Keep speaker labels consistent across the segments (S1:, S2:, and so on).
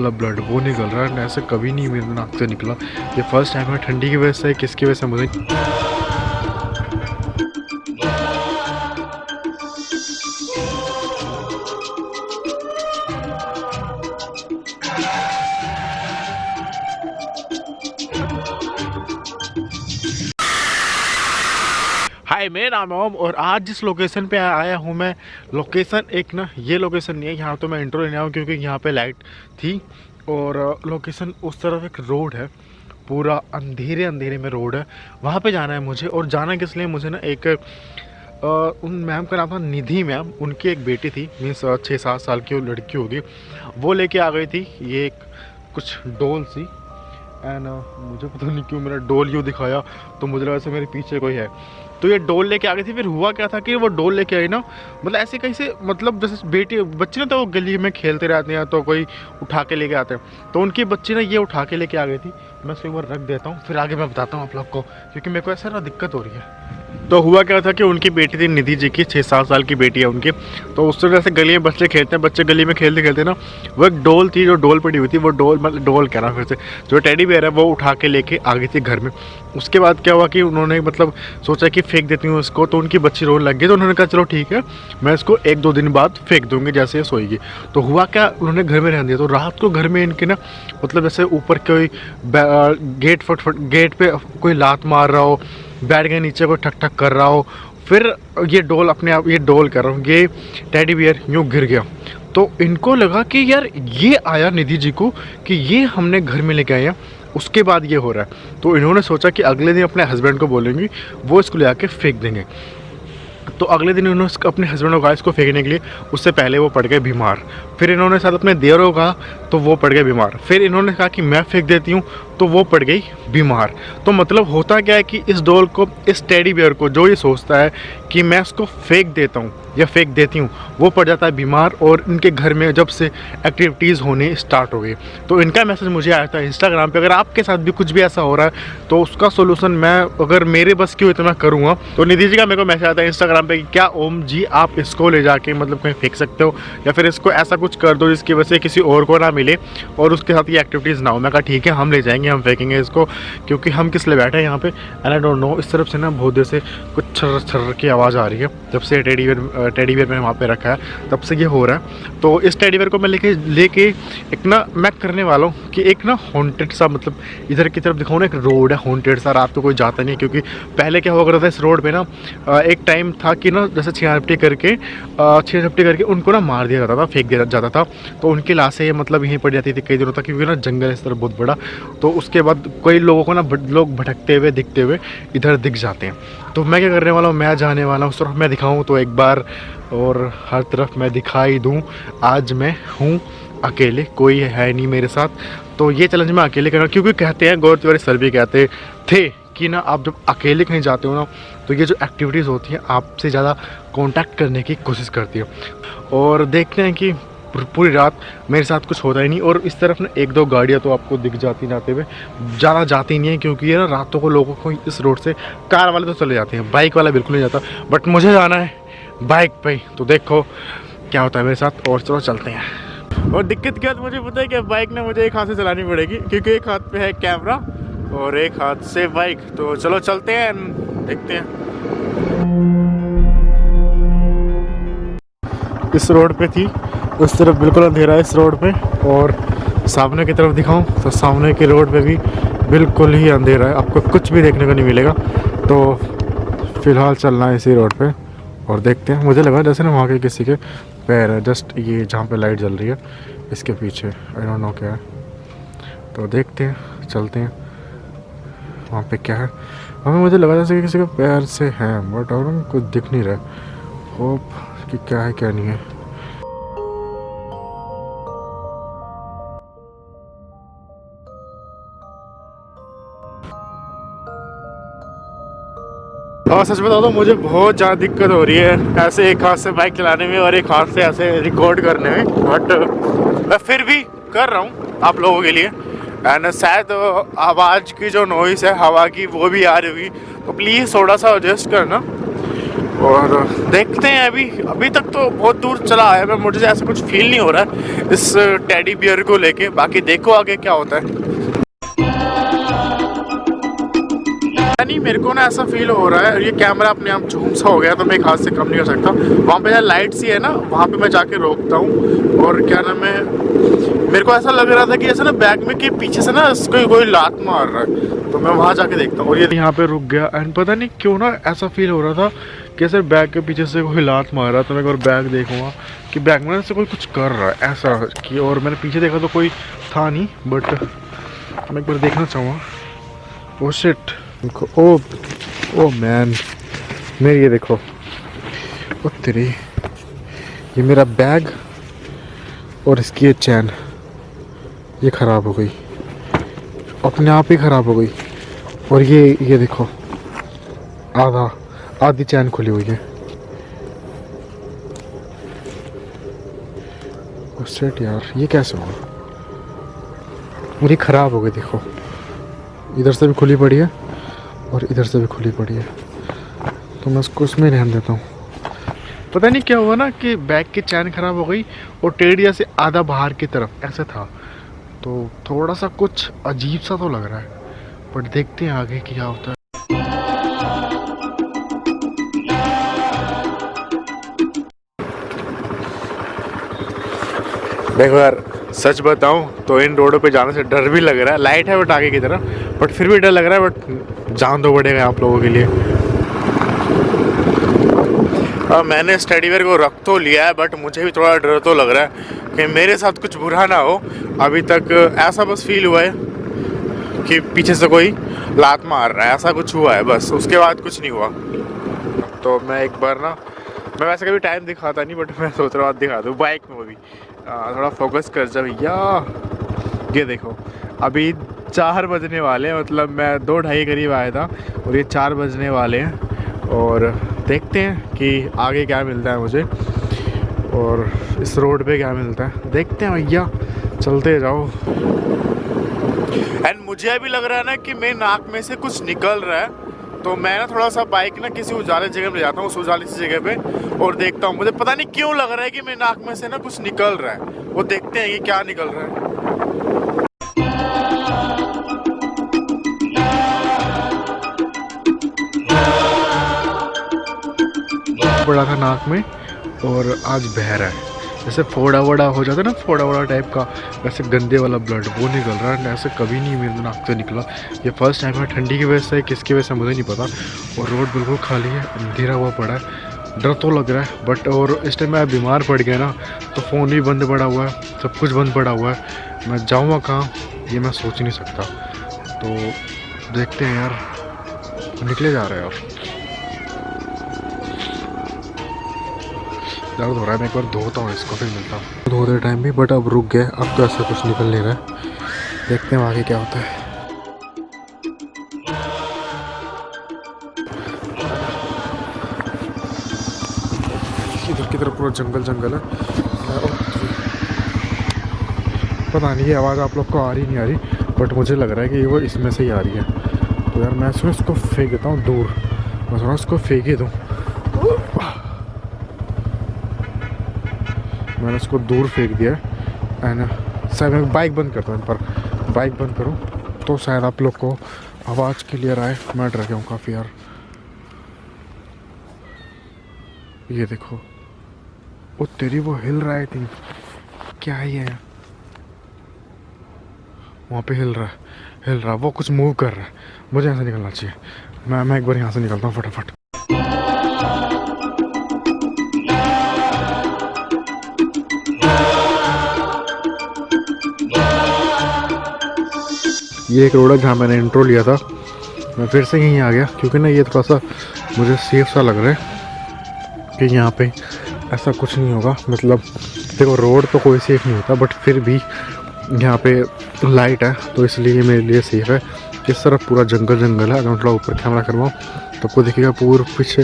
S1: वाला ब्लड वो निकल रहा है, ऐसे कभी नहीं मेरे नाक से निकला। ये फर्स्ट टाइम है। ठंडी की वजह से किसकी वजह से मुझे हाय, मेरा नाम है ओम और आज जिस लोकेशन पे आया हूँ मैं, लोकेशन एक ना ये लोकेशन नहीं है। यहाँ तो मैं इंट्रो लेने आया हूँ क्योंकि यहाँ पे लाइट थी और लोकेशन उस तरफ एक रोड है, पूरा अंधेरे अंधेरे में रोड है। वहाँ पे जाना है मुझे। और जाना किस लिए, मुझे ना एक उन मैम का नाम था निधि मैम। उनकी एक बेटी थी, मीन्स 6-7 साल की वो लड़की होगी, वो लेके आ गई थी ये एक कुछ डोल सी। एंड मुझे पता नहीं क्यों मेरा डोल यूँ दिखाया, तो मुझे लगा जैसे मेरे पीछे कोई है। तो ये डोल लेके आ गई थी। फिर हुआ क्या था कि वो डोल लेके आई ना, मतलब ऐसे कैसे, मतलब जैसे बेटी बच्चे ना तो गली में खेलते रहते हैं तो कोई उठा के लेके आते हैं, तो उनकी बच्ची ना ये उठा के लेके आ गई थी। मैं उसको एक बार रख देता हूँ, फिर आगे मैं बताता हूँ आप लोग को, क्योंकि मेरे को ऐसा ना दिक्कत हो रही है। तो हुआ क्या था कि उनकी बेटी थी निधि जी की, 6-7 साल की बेटी है उनकी। तो उस तरह से गली में बच्चे खेलते हैं, बच्चे गली में खेलते खेलते ना, वो एक डोल थी जो डोल पड़ी हुई थी, वो डोल मतलब डोल कह रहा फिर से, जो टेडी बेयर है वो उठा के लेके आ गई थी घर में। उसके बाद क्या हुआ कि उन्होंने मतलब सोचा कि फेंक देती हूँ इसको, तो उनकी बच्ची रोने लग गई। तो उन्होंने कहा चलो ठीक है, मैं इसको 1-2 दिन बाद फेंक दूँगी जैसे ये सोएगी। तो हुआ क्या, उन्होंने घर में रहने दिया। तो रात को घर में इनके ना मतलब जैसे ऊपर कोई गेट पे कोई लात मार रहा हो, बैठ गए नीचे कोई ठक ठक कर रहा हो, फिर ये डोल अपने आप, ये डोल कर रहा हूँ, ये टेडी बियर यूँ गिर गया। तो इनको लगा कि यार ये आया निधि जी को कि ये हमने घर में लेके आए हैं, उसके बाद ये हो रहा है। तो इन्होंने सोचा कि अगले दिन अपने हस्बैंड को बोलेंगी, वो इसको ले आके फेंक देंगे। तो अगले दिन उन्होंने अपने हस्बैंड को कहा इसको फेंकने के लिए, उससे पहले वो पड़ गए बीमार। फिर इन्होंने साथ अपने देवर को कहा तो वो पड़ गए बीमार। फिर इन्होंने कहा कि मैं फेंक देती हूँ, तो वो पड़ गई बीमार। तो मतलब होता क्या है कि इस डॉल को, इस टेडी बियर को, जो ये सोचता है कि मैं इसको फेंक देता हूँ या फेंक देती हूँ, वो पड़ जाता है बीमार। और इनके घर में जब से एक्टिविटीज़ होने स्टार्ट हो गई। तो इनका मैसेज मुझे आया था इंस्टाग्राम पे, अगर आपके साथ भी कुछ भी ऐसा हो रहा है तो उसका सोल्यूशन मैं, अगर मेरे बस की हुई तो मैं करूँगा। तो निधि जी का मेरे को मैसेज आता है इंस्टाग्राम पे कि क्या ओम जी आप इसको ले जाके मतलब कहीं फेंक सकते हो, या फिर इसको ऐसा कुछ कर दो जिसकी वजह से किसी और को ना मिले और उसके साथ ये एक्टिविटीज़ ना हो। मैं कहा ठीक है, हम ले जाएंगे, हम फेंकेंगे इसको, क्योंकि हम किस लिए बैठे हैं यहाँ पे। एंड आई डोंट नो, इस तरफ से ना बहुत देर से कुछ छर्र छर्र की आवाज़ आ रही है। जब से टेडी बियर मैंने वहाँ पे रखा है तब से ये हो रहा है। तो इस टेडी बियर को मैं लेके एक ना मैं करने वाला हूँ कि एक ना हॉन्टेड सा, मतलब इधर की तरफ दिखाऊँ ना, एक रोड है हॉन्टेड सा, रात को कोई जाता नहीं है। क्योंकि पहले क्या हुआ करता था इस रोड पे ना, एक टाइम था कि ना जैसे छीना-झपटी करके उनको ना मार दिया जाता था, फेंक दिया जाता था। तो उनकी लाशें मतलब यहीं पड़ जाती थी कई दिनों तक, क्योंकि ना जंगल इस तरह बहुत बड़ा। तो उसके बाद कई लोगों को ना लोग भटकते हुए दिखते हुए इधर दिख जाते हैं। तो मैं क्या करने वाला हूँ, मैं जाने वाला हूँ उस तरफ, मैं दिखाऊँ तो एक बार, और हर तरफ मैं दिखाई दूँ। आज मैं हूँ अकेले, कोई है नहीं मेरे साथ। तो ये चैलेंज मैं अकेले कर रहा हूँ, क्योंकि कहते हैं गौर तिवारी सर भी कहते थे कि ना आप जब अकेले कहीं जाते हो ना, तो ये जो एक्टिविटीज़ होती हैं आपसे ज़्यादा कांटेक्ट करने की कोशिश करती है। और देखते हैं कि पूरी रात मेरे साथ कुछ होता ही नहीं। और इस तरफ ना 1-2 गाड़ियाँ तो आपको दिख जाती जाते हुए, ज़्यादा जाती नहीं है, क्योंकि ये ना रातों को लोगों को इस रोड से, कार वाले तो चले जाते हैं, बाइक वाला बिल्कुल नहीं जाता, बट मुझे जाना है बाइक पे। तो देखो क्या होता है मेरे साथ, और चलो चलते हैं। और दिक्कत क्या मुझे पता है कि बाइक ना मुझे एक हाथ से चलानी पड़ेगी, क्योंकि एक हाथ पे है कैमरा और एक हाथ से बाइक। तो चलो चलते हैं, देखते हैं। इस रोड पे थी, उस तरफ बिल्कुल अंधेरा है इस रोड पे। और सामने की तरफ दिखाऊं तो सामने के रोड पे भी बिल्कुल ही अंधेरा है, आपको कुछ भी देखने को नहीं मिलेगा। तो फ़िलहाल चलना है इसी रोड पे और देखते हैं। मुझे लगा जैसे ना वहाँ के किसी के पैर है, जस्ट ये जहाँ पे लाइट जल रही है इसके पीछे, आई डोंट नो क्या है। तो देखते हैं, चलते हैं वहाँ पे क्या है। हमें मुझे लगा जैसे कि किसी के पैर से है, बट और कुछ दिख नहीं रहा, होप कि क्या है क्या नहीं है। और सच बता दो, मुझे बहुत ज़्यादा दिक्कत हो रही है ऐसे एक हाथ से बाइक चलाने में और एक हाथ से ऐसे रिकॉर्ड करने में, बट मैं फिर भी कर रहा हूँ आप लोगों के लिए। एंड शायद आवाज़ की जो नॉइस है हवा की वो भी आ रही होगी, तो प्लीज़ थोड़ा सा एडजस्ट करना। और देखते हैं। अभी तक तो बहुत दूर चला है, मैं मुझे ऐसा कुछ फील नहीं हो रहा है इस टेडी बियर को लेके। बाकी देखो आगे क्या होता है। नहीं, मेरे को ना ऐसा फील हो रहा है, ये कैमरा अपने आप झूम सा हो गया तो मैं एक हाथ से कम नहीं कर सकता। वहाँ पे लाइट सी है ना, वहाँ पे मैं जाके रोकता हूँ। और क्या नाम है, मेरे को ऐसा लग रहा था कि ऐसा ना बैग में कि पीछे से ना कोई लात मार रहा है, तो मैं वहाँ जाके देखता हूँ। और ये यहाँ पे रुक गया एंड पता नहीं क्यों ना ऐसा फील हो रहा था कि सर बैग के पीछे से कोई लात मार रहा है। तो मैं एक बार बैग देखूँगा कि बैग में से कोई कुछ कर रहा है ऐसा कि, और मैंने पीछे देखा तो कोई था नहीं, बट मैं एक बार देखना चाहूँगा। ओ शिट, देखो, ओ मैन, मेरी ये देखो, ओ तेरी, ये मेरा बैग और इसकी ये चैन ये ख़राब हो गई, अपने आप ही ख़राब हो गई। और ये देखो, आधी चैन खुली हुई है। ओ शिट यार, ये कैसे हुआ? मेरी ख़राब हो गई, देखो इधर से भी खुली पड़ी है और इधर से भी खुली पड़ी है, तो मैं उसको उसमें रहने देता हूँ। पता नहीं क्या हुआ ना कि बैग की चैन ख़राब हो गई और टेढ़िया से आधा बाहर की तरफ ऐसे था, तो थोड़ा सा कुछ अजीब सा तो लग रहा है, बट देखते हैं आगे क्या होता है। देखो यार, सच बताऊं तो इन रोडों पे जाने से डर भी लग रहा है। लाइट है बट आगे की तरफ, बट फिर भी डर लग रहा है, बट जान दो पड़ेगा आप लोगों के लिए। मैंने स्टडी वेयर को रख तो लिया है, बट मुझे भी थोड़ा डर तो लग रहा है कि मेरे साथ कुछ बुरा ना हो। अभी तक ऐसा बस फील हुआ है कि पीछे से कोई लात मार रहा है, ऐसा कुछ हुआ है बस, उसके बाद कुछ नहीं हुआ। तो मैं एक बार ना, मैं वैसे कभी टाइम दिखाता नहीं, बट मैं सोच रहा हूँ दिखा दूँ बाइक में। वो भी थोड़ा फोकस कर जा भैया। ये देखो, अभी 4 बजने वाले हैं, मतलब मैं 2-2:30 करीब आया था और ये 4 बजने वाले हैं। और देखते हैं कि आगे क्या मिलता है मुझे और इस रोड पे क्या मिलता है, देखते हैं भैया, चलते जाओ। एंड मुझे अभी लग रहा है ना कि मेरे नाक में से कुछ निकल रहा है, तो मैं ना थोड़ा सा बाइक ना किसी उजाले जगह पे जाता हूँ, उस उजाले सी जगह पे, और देखता हूँ। मुझे पता नहीं क्यों लग रहा है कि मेरे नाक में से ना कुछ निकल रहा है, वो देखते हैं कि क्या निकल रहा है। बड़ा था नाक में और आज बह रहा है, जैसे फोड़ा वोड़ा हो जाता है ना, फोड़ा वोड़ा टाइप का, वैसे गंदे वाला ब्लड वो निकल रहा है। ऐसे कभी नहीं मेरे नाक से निकला, ये फर्स्ट टाइम है। ठंडी की वजह से किसकी वजह से मुझे नहीं पता। और रोड बिल्कुल खाली है, अंधेरा हुआ पड़ा है, डर तो लग रहा है बट। और इस टाइम मैं बीमार पड़ गया ना, तो फ़ोन भी बंद पड़ा हुआ है, सब कुछ बंद पड़ा हुआ है। मैं जाऊँगा कहाँ ये मैं सोच नहीं सकता। तो देखते हैं यार, निकले जा रहे हैं यार। दर्द हो रहा है, मैं एक बार धोता हूँ इसको, फिर मिलता हूँ। धोते टाइम भी, बट अब रुक गया, अब तो ऐसा कुछ निकल नहीं रहा है। देखते हैं आगे क्या होता है। इधर की तरफ पूरा जंगल जंगल है। पता नहीं ये आवाज़ आप लोग को आ रही नहीं आ रही, बट मुझे लग रहा है कि वो इसमें से ही आ रही है। तो यार मैं इसको फेंक देता हूँ दूर, मैं थोड़ा इसको फेंक ही दूँ। मैंने इसको दूर फेंक दिया एंड शायद मैं बाइक बंद करता हूँ, पर बाइक बंद करूँ तो शायद आप लोग को आवाज़ क्लियर आए। मैं डर गया हूँ काफ़ी यार। ये देखो, वो तेरी वो हिल रहा है, थी क्या है ये, वहाँ पे हिल रहा है, वो कुछ मूव कर रहा है। मुझे यहाँ से निकलना चाहिए। मैं एक बार यहाँ से निकलता हूँ फटाफट। ये एक रोड है जहाँ मैंने इंट्रो लिया था, मैं फिर से यहीं आ गया, क्योंकि ना ये थोड़ा सा मुझे सेफ सा लग रहा है कि यहाँ पे ऐसा कुछ नहीं होगा। मतलब देखो, रोड तो कोई सेफ नहीं होता, बट फिर भी यहाँ पे लाइट है, तो इसलिए मेरे लिए सेफ है। इस तरफ पूरा जंगल जंगल है। अगर मैं थोड़ा ऊपर कैमरा करवाऊँ तो आपको दिखेगा पूरे पीछे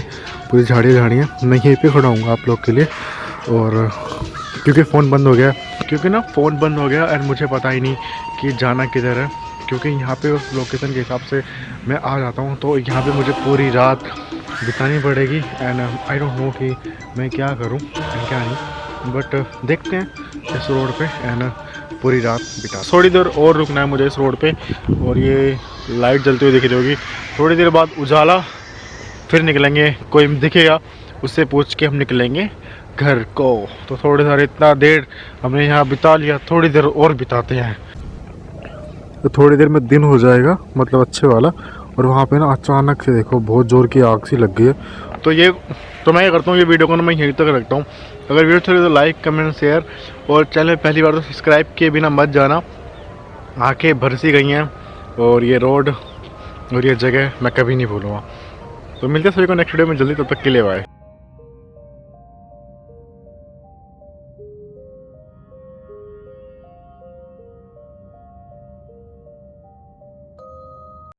S1: पूरी झाड़ियाँ। मैं यहीं पे खड़ा हूँ आप लोग के लिए। और क्योंकि फ़ोन बंद हो गया, एंड मुझे पता ही नहीं कि जाना किधर है, क्योंकि यहाँ पे उस लोकेशन के हिसाब से मैं आ जाता हूँ। तो यहाँ पे मुझे पूरी रात बितानी पड़ेगी। एंड आई डोंट नो कि मैं क्या करूं एंड क्या नहीं, बट देखते हैं इस रोड पे एंड पूरी रात बिता। थोड़ी देर और रुकना है मुझे इस रोड पे, और ये लाइट जलती हुई दिख रही होगी। थोड़ी देर बाद उजाला, फिर निकलेंगे, कोई दिखेगा उससे पूछ के हम निकलेंगे घर को। तो थोड़ी देर, इतना देर हमने यहाँ बिता लिया, थोड़ी देर और बिताते हैं। तो थोड़ी देर में दिन हो जाएगा, मतलब अच्छे वाला। और वहाँ पे ना अचानक से देखो बहुत ज़ोर की आग सी लग गई है। तो मैं क्या करता हूँ, ये वीडियो को ना मैं यहीं तक रखता हूँ। अगर वीडियो अच्छी लगे तो लाइक कमेंट शेयर, और चैनल पहली बार तो सब्सक्राइब किए बिना मत जाना। आँखें भर सी गई हैं, और ये रोड और ये जगह मैं कभी नहीं भूलूँगा। तो मिलते हैं सभी को नेक्स्ट वीडियो में जल्दी, तब तक के लिए बाय।